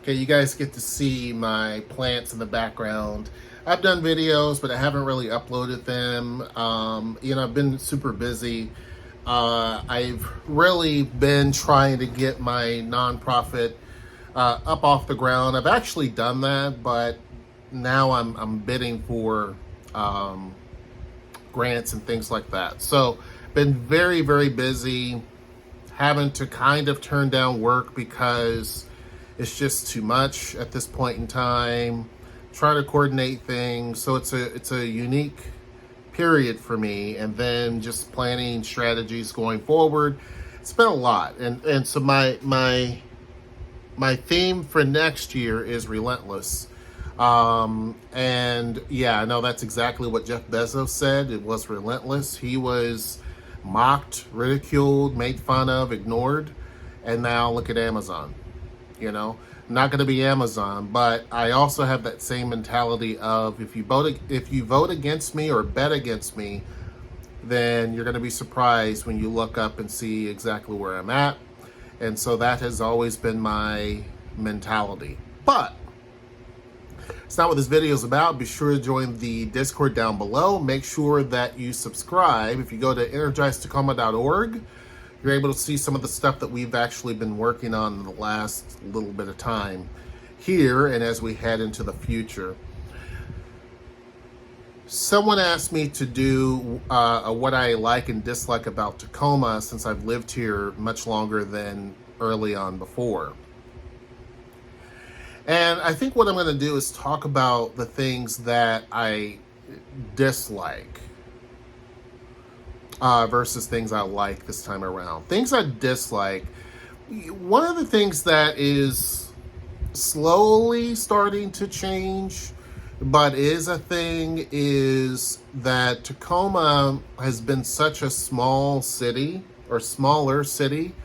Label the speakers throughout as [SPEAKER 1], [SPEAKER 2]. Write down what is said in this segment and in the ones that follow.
[SPEAKER 1] Okay, you guys get to see my plants in the background. I've done videos, but I haven't really uploaded them. I've been super busy. I've really been trying to get my nonprofit up off the ground. I've actually done that, but now I'm bidding for grants and things like that. So, been very, very busy, having to kind of turn down work because it's just too much at this point in time. Try to coordinate things. So it's a unique period for me, and then just planning strategies going forward. It's been a lot, and so my theme for next year is relentless. And yeah, I know that's exactly what Jeff Bezos said. It was relentless. He was mocked, ridiculed, made fun of, ignored, and now look at Amazon. I'm not going to be Amazon, but I also have that same mentality of if you vote against me or bet against me, then you're going to be surprised when you look up and see exactly where I'm at. And so that has always been my mentality. But it's not what this video is about. Be sure to join the Discord down below. Make sure that you subscribe. If you go to energizetacoma.org, you're able to see some of the stuff that we've actually been working on in the last little bit of time here and as we head into the future. Someone asked me to do what I like and dislike about Tacoma since I've lived here much longer than early on before. And I think what I'm going to do is talk about the things that I dislike versus things I like this time around. Things I dislike. One of the things that is slowly starting to change, but is a thing, is that Tacoma has been such a small city or smaller city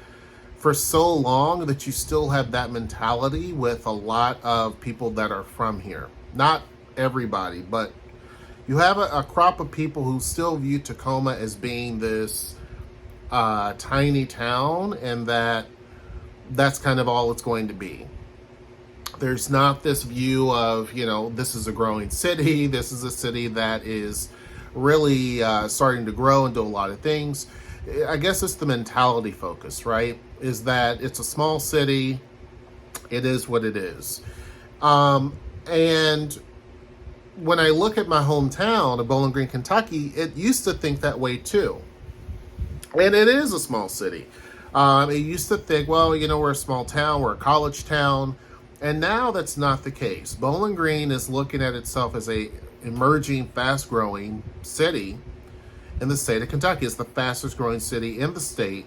[SPEAKER 1] for so long that you still have that mentality with a lot of people that are from here. Not everybody, but you have a crop of people who still view Tacoma as being this tiny town, and that's kind of all it's going to be. There's not this view of, this is a growing city. This is a city that is really starting to grow and do a lot of things. I guess it's the mentality focus, right? Is that it's a small city. It is what it is. And when I look at my hometown of Bowling Green, Kentucky, it used to think that way too. And it is a small city. It used to think, well, we're a small town, we're a college town. And now that's not the case. Bowling Green is looking at itself as a emerging, fast-growing city in the state of Kentucky. It's the fastest growing city in the state,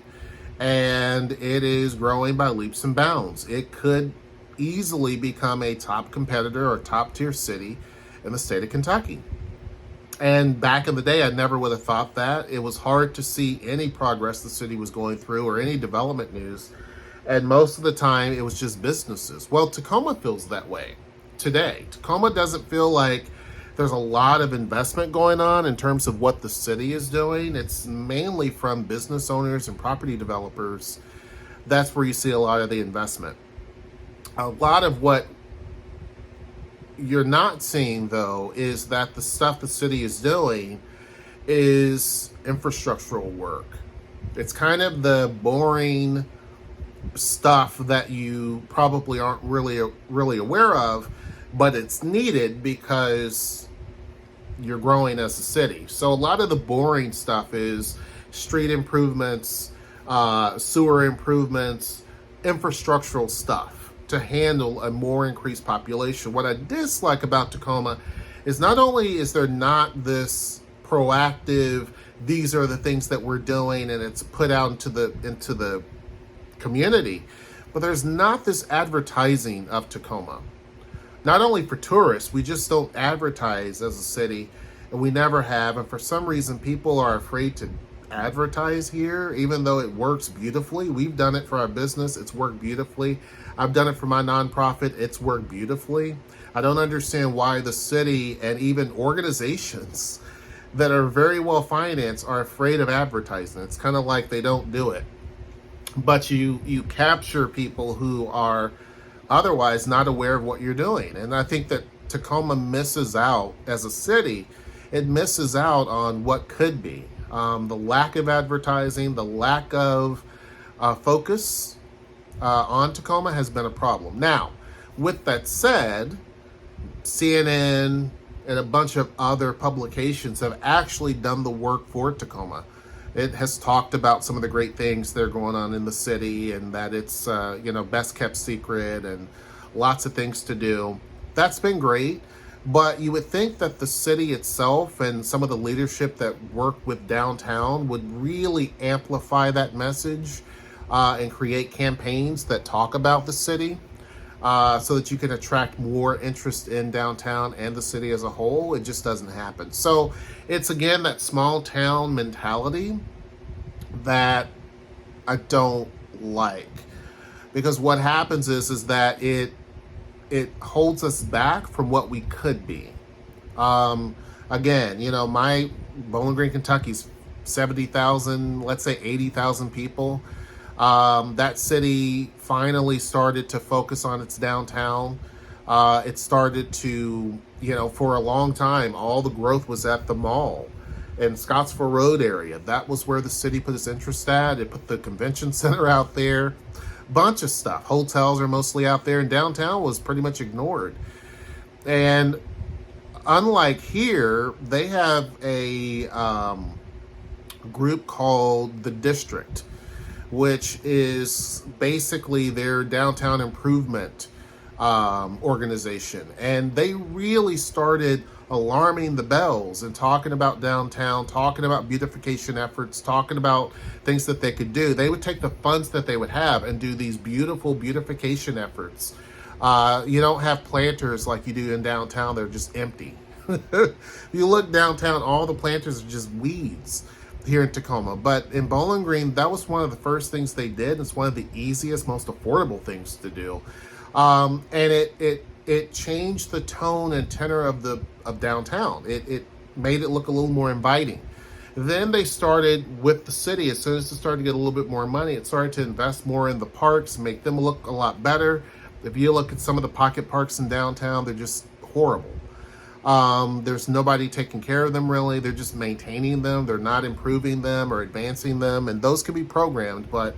[SPEAKER 1] and it is growing by leaps and bounds. It could easily become a top competitor or top-tier city in the state of Kentucky. And back in the day, I never would have thought that. It was hard to see any progress the city was going through or any development news. And most of the time, it was just businesses. Well, Tacoma feels that way today. Tacoma doesn't feel like there's a lot of investment going on in terms of what the city is doing. It's mainly from business owners and property developers. That's where you see a lot of the investment. A lot of what you're not seeing, though, is that the stuff the city is doing is infrastructural work. It's kind of the boring stuff that you probably aren't really aware of, but it's needed because you're growing as a city. So a lot of the boring stuff is street improvements, sewer improvements, infrastructural stuff to handle a more increased population. What I dislike about Tacoma is not only is there not this proactive, these are the things that we're doing, and it's put out into the community, but there's not this advertising of Tacoma. Not only for tourists, we just don't advertise as a city, and we never have. And for some reason, people are afraid to advertise here, even though it works beautifully. We've done it for our business. It's worked beautifully. I've done it for my nonprofit. It's worked beautifully. I don't understand why the city and even organizations that are very well financed are afraid of advertising. It's kind of like they don't do it. But you capture people who are otherwise not aware of what you're doing. And I think that Tacoma misses out as a city. It misses out on what could be. The lack of advertising, the lack of focus on Tacoma has been a problem. Now, with that said, CNN and a bunch of other publications have actually done the work for Tacoma. It has talked about some of the great things that are going on in the city, and that it's best kept secret and lots of things to do. That's been great, but you would think that the city itself and some of the leadership that work with downtown would really amplify that message and create campaigns that talk about the city. So that you can attract more interest in downtown and the city as a whole. It just doesn't happen. So it's, again, that small town mentality that I don't like, because what happens is that it holds us back from what we could be. Again, my Bowling Green, Kentucky's 70,000, let's say 80,000 people. That city finally started to focus on its downtown. It started to, for a long time, all the growth was at the mall and Scottsville Road area. That was where the city put its interest at. It put the convention center out there, bunch of stuff. Hotels are mostly out there, and downtown was pretty much ignored. And unlike here, they have a group called the District, which is basically their downtown improvement organization. And they really started alarming the bells and talking about downtown, talking about beautification efforts, talking about things that they could do. They would take the funds that they would have and do these beautiful beautification efforts. You don't have planters like you do in downtown. They're just empty. You look downtown, all the planters are just weeds here in Tacoma. But in Bowling Green, that was one of the first things they did. It's one of the easiest, most affordable things to do. And it changed the tone and tenor of downtown. It made it look a little more inviting. Then they started with the city. As soon as it started to get a little bit more money, it started to invest more in the parks, make them look a lot better. If you look at some of the pocket parks in downtown, they're just horrible. There's nobody taking care of them, really. They're just maintaining them. They're not improving them or advancing them. And those can be programmed, but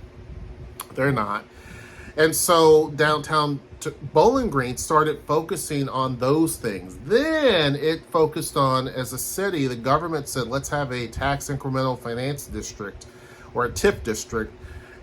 [SPEAKER 1] they're not. And so downtown Bowling Green started focusing on those things. Then it focused on, as a city, the government said, let's have a tax incremental finance district, or a TIF district.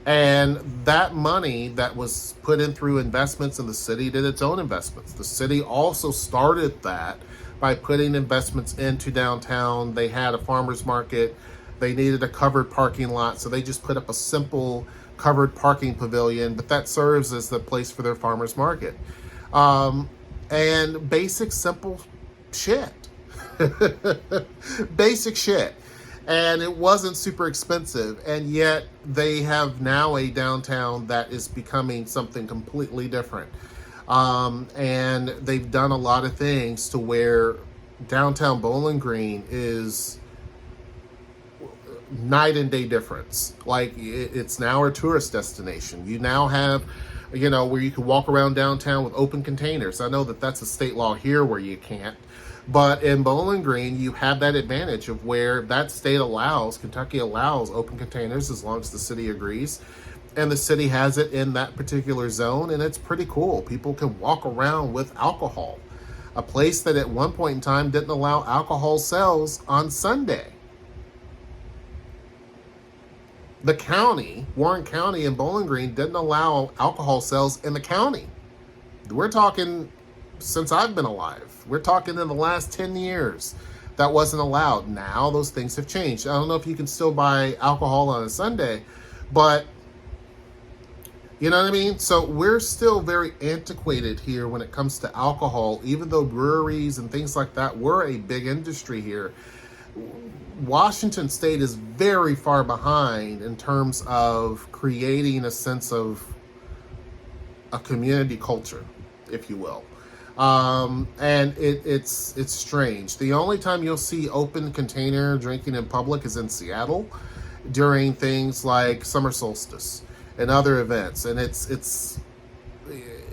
[SPEAKER 1] And that money that was put in through investments in the city did its own investments. The city also started that by putting investments into downtown. They had a farmer's market. They needed a covered parking lot, so they just put up a simple covered parking pavilion, but that serves as the place for their farmer's market. And basic, simple shit. Basic shit. And it wasn't super expensive, and yet they have now a downtown that is becoming something completely different. And they've done a lot of things to where downtown Bowling Green is night and day difference. Like, it's now a tourist destination. You now have, where you can walk around downtown with open containers. I know that that's a state law here where you can't. But in Bowling Green, you have that advantage of where that state allows, Kentucky allows open containers as long as the city agrees. And the city has it in that particular zone, and it's pretty cool. People can walk around with alcohol. A place that at one point in time didn't allow alcohol sales on Sunday. The county, Warren County and Bowling Green, didn't allow alcohol sales in the county. We're talking since I've been alive. We're talking in the last 10 years. That wasn't allowed. Now those things have changed. I don't know if you can still buy alcohol on a Sunday, but you know what I mean? So we're still very antiquated here when it comes to alcohol, even though breweries and things like that were a big industry here. Washington State is very far behind in terms of creating a sense of a community culture, if you will. And it's strange. The only time you'll see open container drinking in public is in Seattle during things like summer solstice and other events. And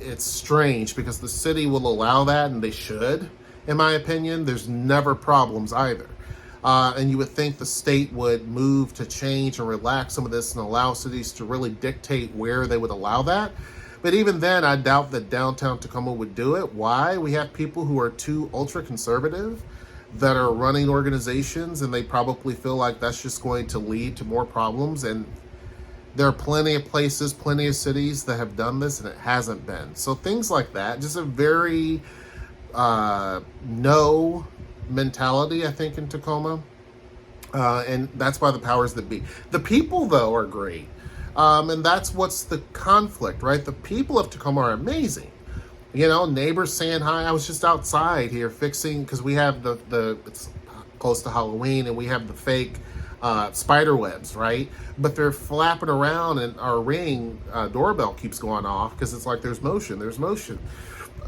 [SPEAKER 1] it's strange because the city will allow that, and they should, in my opinion. There's never problems either. And you would think the state would move to change and relax some of this and allow cities to really dictate where they would allow that. But even then, I doubt that downtown Tacoma would do it. Why? We have people who are too ultra conservative that are running organizations, and they probably feel like that's just going to lead to more problems. And there are plenty of places, plenty of cities that have done this, and it hasn't been. So things like that, just a very no mentality, I think, in Tacoma. And that's why the powers that be. The people, though, are great. And that's what's the conflict, right? The people of Tacoma are amazing. You know, neighbors saying hi. I was just outside here fixing, because we have it's close to Halloween, and we have the fake spider webs, right? But they're flapping around, and our Ring doorbell keeps going off because it's like there's motion.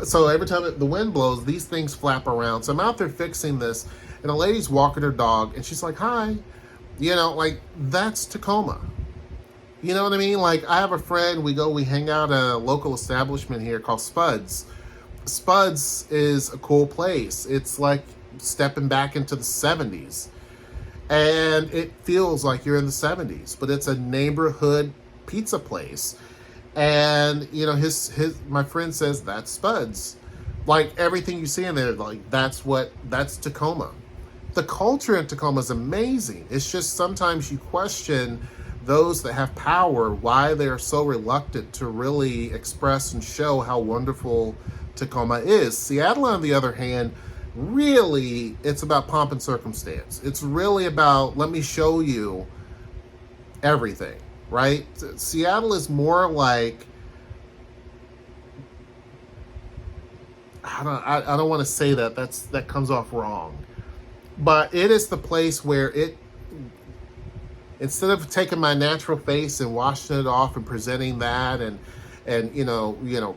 [SPEAKER 1] So every time the wind blows, these things flap around. So I'm out there fixing this, and a lady's walking her dog, and she's like, hi. You know, like, that's Tacoma. You know what I mean? Like, I have a friend, we hang out at a local establishment here called Spuds. Spuds is a cool place. It's like stepping back into the 70s. And it feels like you're in the 70s, but it's a neighborhood pizza place. And, you know, my friend says that's Spuds. Like, everything you see in there, like, that's Tacoma. The culture in Tacoma is amazing. It's just sometimes you question those that have power, why they're so reluctant to really express and show how wonderful Tacoma is. Seattle, on the other hand, really, it's about pomp and circumstance. It's really about, let me show you everything, right? Seattle is more like, I don't want to say that comes off wrong, but it is the place where instead of taking my natural face and washing it off and presenting that and you know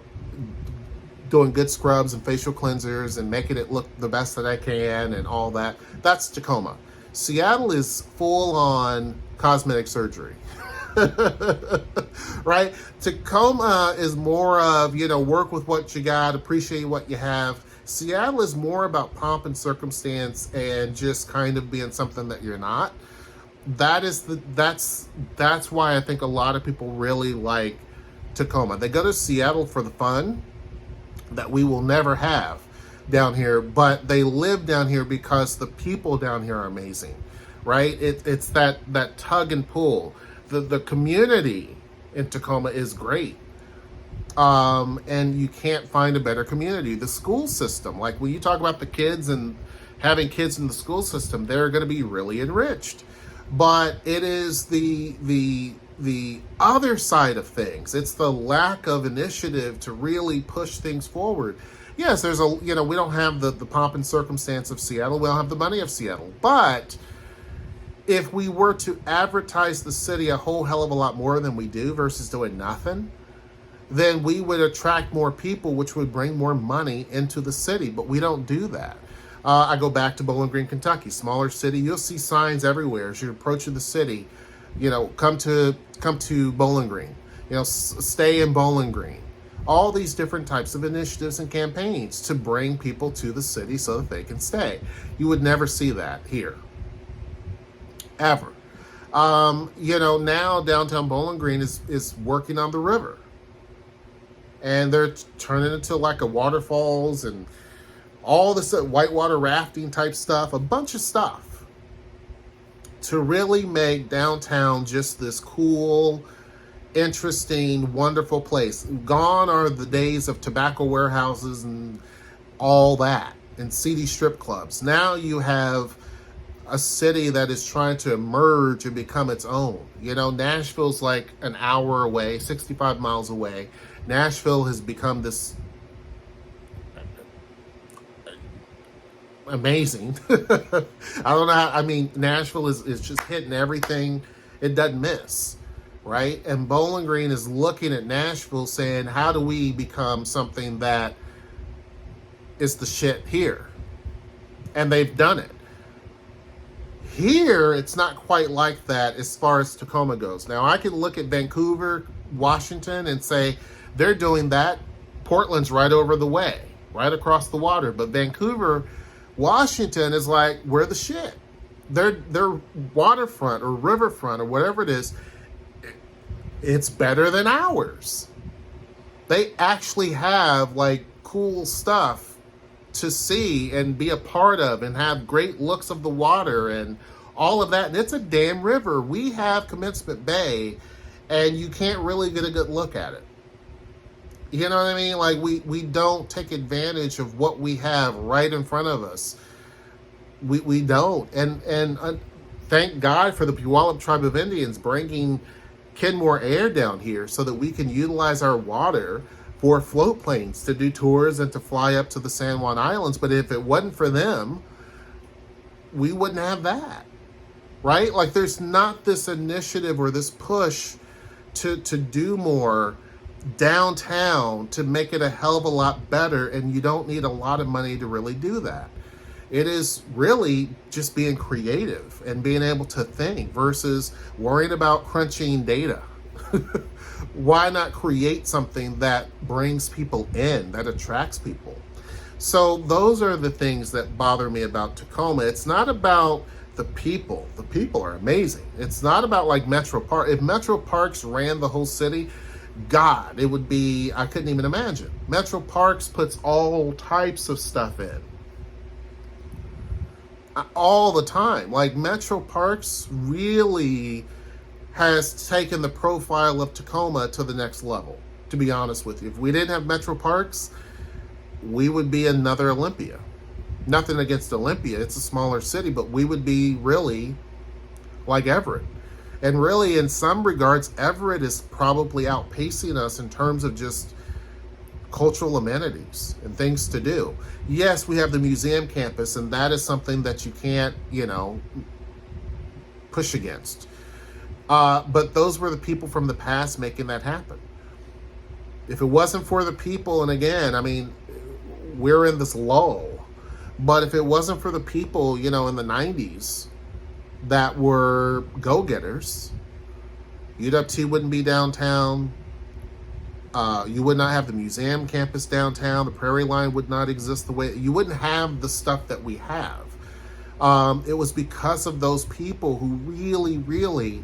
[SPEAKER 1] doing good scrubs and facial cleansers and making it look the best that I can and all that, that's Tacoma. Seattle is full on cosmetic surgery. Right? Tacoma is more of, work with what you got, appreciate what you have. Seattle is more about pomp and circumstance and just kind of being something that you're not. That's why I think a lot of people really like Tacoma. They go to Seattle for the fun that we will never have down here, but they live down here because the people down here are amazing, right? It's that tug and pull. The community in Tacoma is great. And you can't find a better community. The school system, like when you talk about the kids and having kids in the school system, they're going to be really enriched. But it is the other side of things. It's the lack of initiative to really push things forward. Yes, there's we don't have the pomp and circumstance of Seattle. We don't have the money of Seattle. But if we were to advertise the city a whole hell of a lot more than we do versus doing nothing, then we would attract more people, which would bring more money into the city. But we don't do that. I go back to Bowling Green, Kentucky, smaller city. You'll see signs everywhere as you're approaching the city. Come to Bowling Green. Stay in Bowling Green. All these different types of initiatives and campaigns to bring people to the city so that they can stay. You would never see that here, ever. Now downtown Bowling Green is working on the river, and they're turning it into like a waterfalls and all this whitewater rafting type stuff, a bunch of stuff to really make downtown just this cool, interesting, wonderful place. Gone are the days of tobacco warehouses and all that and seedy strip clubs. Now you have a city that is trying to emerge and become its own. Nashville's like an hour away, 65 miles away. Nashville has become this amazing. I don't know Nashville is just hitting everything. It doesn't miss, right? And Bowling Green is looking at Nashville saying, how do we become something that is the shit here? And they've done it. Here, it's not quite like that as far as Tacoma goes. Now, I can look at Vancouver, Washington, and say they're doing that Portland's right over the way, right across the water. But Vancouver, Washington is like, we're the shit. Their waterfront or riverfront or whatever it is, it's better than ours. They actually have like cool stuff to see and be a part of and have great looks of the water and all of that. And it's a damn river. We have Commencement Bay, and you can't really get a good look at it. You know what I mean? Like we don't take advantage of what we have right in front of us. We don't. And thank God for the Puyallup Tribe of Indians bringing Kenmore Air down here so that we can utilize our water for float planes to do tours and to fly up to the San Juan Islands. But if it wasn't for them, we wouldn't have that, right? Like there's not this initiative or this push to do more downtown to make it a hell of a lot better, and you don't need a lot of money to really do that. It is really just being creative and being able to think versus worrying about crunching data. Why not create something that brings people in, that attracts people? So those are the things that bother me about Tacoma. It's not about the people. The people are amazing. It's not about like Metro Park. If Metro Parks ran the whole city, God, it would be, I couldn't even imagine. Metro Parks puts all types of stuff in. All the time. Like Metro Parks really has taken the profile of Tacoma to the next level, to be honest with you. If we didn't have Metro Parks, we would be another Olympia. Nothing against Olympia, it's a smaller city, but we would be really like Everett. And really, in some regards, Everett is probably outpacing us in terms of just cultural amenities and things to do. Yes, we have the museum campus, and that is something that you can't, push against. But those were the people from the past making that happen. If it wasn't for the people, and again, I mean, we're in this lull, but if it wasn't for the people, in the 90s that were go-getters, UW wouldn't be downtown. You would not have the museum campus downtown. The Prairie Line would not exist the way, you wouldn't have the stuff that we have. It was because of those people who really, really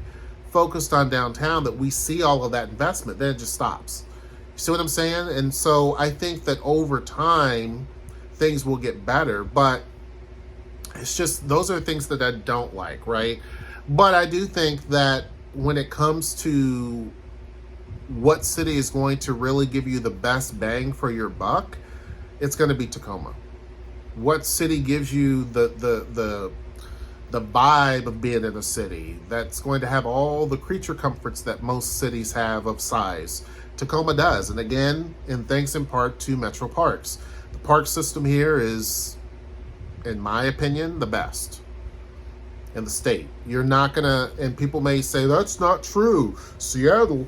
[SPEAKER 1] focused on downtown that we see all of that investment. Then it just stops. You see what I'm saying? And so I think that over time, things will get better, but it's just, those are things that I don't like, right? But I do think that when it comes to what city is going to really give you the best bang for your buck, it's going to be Tacoma. What city gives you the vibe of being in a city that's going to have all the creature comforts that most cities have of size? Tacoma does. And again, and thanks in part to Metro Parks. The park system here is, in my opinion, the best in the state. You're not gonna, and people may say, that's not true, Seattle.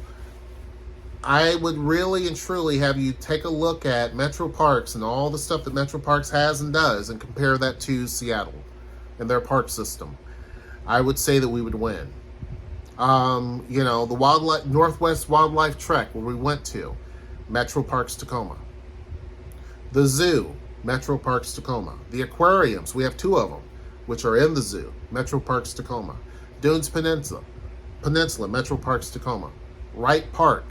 [SPEAKER 1] I would really and truly have you take a look at Metro Parks and all the stuff that Metro Parks has and does and compare that to Seattle and their park system. I would say that we would win. The Northwest Wildlife Trek, where we went to, Metro Parks Tacoma. The zoo, Metro Parks Tacoma. The aquariums, we have 2 of them, which are in the zoo, Metro Parks Tacoma. Dunes Peninsula, Metro Parks Tacoma. Wright Park,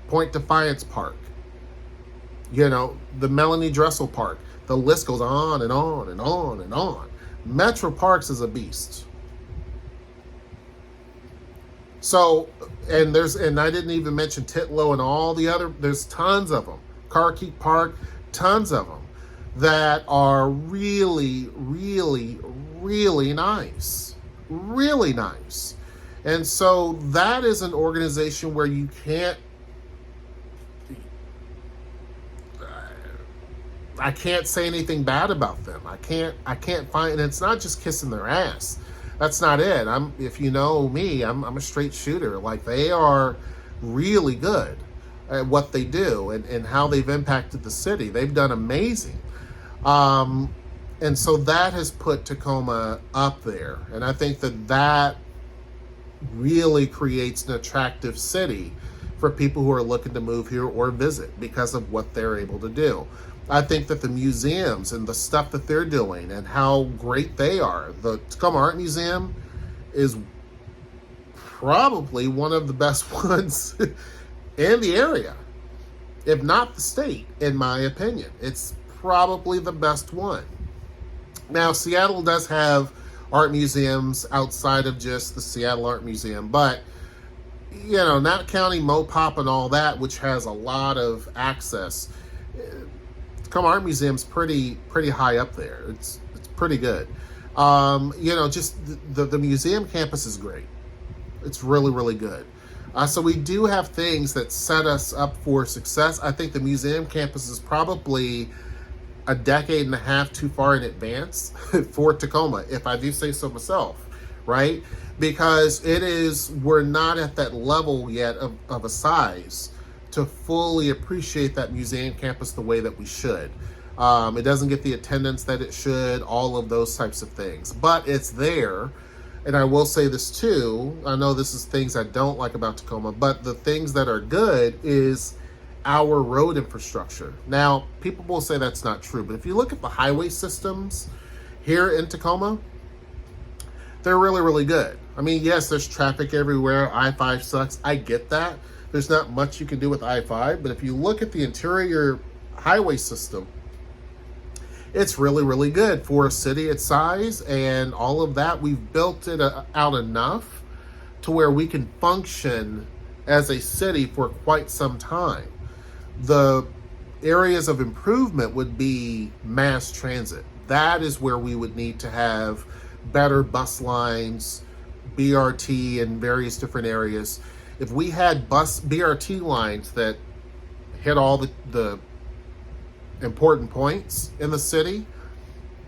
[SPEAKER 1] Point Defiance Park, the Melanie Dressel Park. The list goes on and on and on and on. Metro Parks is a beast. So, and I didn't even mention Titlow and all the other, there's tons of them. Carkeek Park, tons of them that are really, really, really nice. Really nice. And so that is an organization where you can't, I can't say anything bad about them. I can't find, and it's not just kissing their ass. That's not it. If you know me, I'm a straight shooter. Like, they are really good at what they do and how they've impacted the city. They've done amazing. And so that has put Tacoma up there. And I think that really creates an attractive city for people who are looking to move here or visit because of what they're able to do. I think that the museums and the stuff that they're doing and how great they are, the Tacoma Art Museum is probably one of the best ones in the area, if not the state, in my opinion. It's probably the best one. Now, Seattle does have art museums outside of just the Seattle Art Museum, but you know, not counting Mopop and all that, which has a lot of access, Tacoma Art Museum's pretty high up there. It's pretty good. You know, just the museum campus is great. It's really good. So we do have things that set us up for success. I think the museum campus is probably a decade and a half too far in advance for Tacoma, if I do say so myself, right? Because we're not at that level yet of a size to fully appreciate that museum campus the way that we should. It doesn't get the attendance that it should, all of those types of things, but it's there. And I will say this too, I know this is things I don't like about Tacoma, but the things that are good is our road infrastructure. Now, people will say that's not true, but if you look at the highway systems here in Tacoma, they're really good. I mean, yes, there's traffic everywhere. I-5 sucks. I get that. There's not much you can do with I-5, but if you look at the interior highway system, it's really good for a city its size and all of that. We've built it out enough to where we can function as a city for quite some time. The areas of improvement would be mass transit. That is where we would need to have better bus lines, BRT in various different areas. If we had BRT lines that hit all the important points in the city,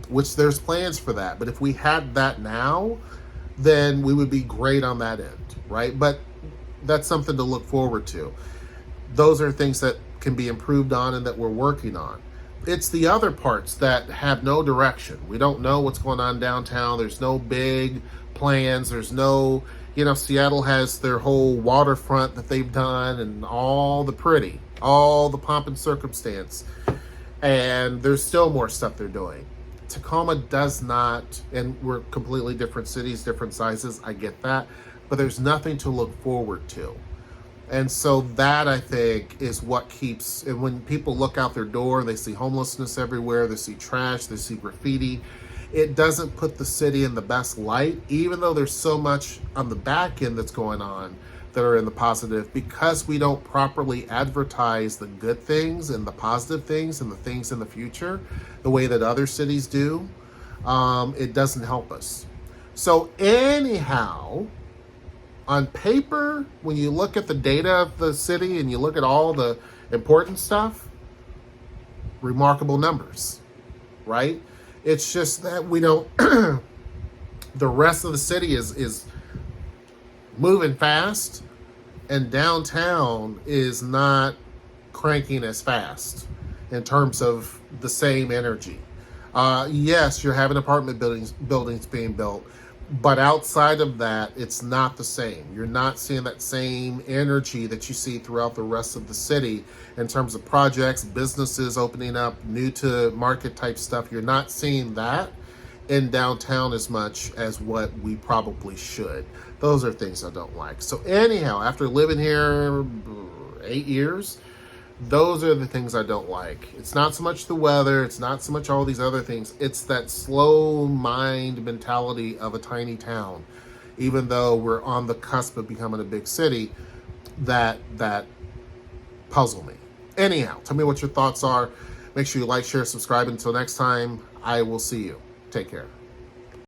[SPEAKER 1] which there's plans for that, but if we had that now, then we would be great on that end, right? But that's something to look forward to. Those are things that can be improved on and that we're working on. It's the other parts that have no direction. We don't know what's going on downtown. There's no big plans. There's no, you know, Seattle has their whole waterfront that they've done and all the pomp and circumstance. And there's still more stuff they're doing. Tacoma does not, and we're completely different cities, different sizes. I get that, but there's nothing to look forward to. And so that, I think, is what keeps, and when people look out their door, they see homelessness everywhere, they see trash, they see graffiti, it doesn't put the city in the best light, even though there's so much on the back end that's going on that are in the positive, because we don't properly advertise the good things and the positive things and the things in the future the way that other cities do. It doesn't help us. So anyhow, on paper, when you look at the data of the city and you look at all the important stuff, remarkable numbers, right? It's just that we don't, the rest of the city is moving fast, and downtown is not cranking as fast in terms of the same energy. Yes, you're having apartment buildings being built, but outside of that, it's not the same. You're not seeing that same energy that you see throughout the rest of the city in terms of projects, businesses opening up, new to market type stuff. You're not seeing that in downtown as much as what we probably should. Those are things I don't like. So anyhow, after living here 8 years, those are the things I don't like. It's not so much the weather, it's not so much all these other things, it's that slow mind mentality of a tiny town. Even though we're on the cusp of becoming a big city, that puzzle me. Anyhow, tell me what your thoughts are. Make sure you like, share, subscribe. Until next time, I will see you. Take care.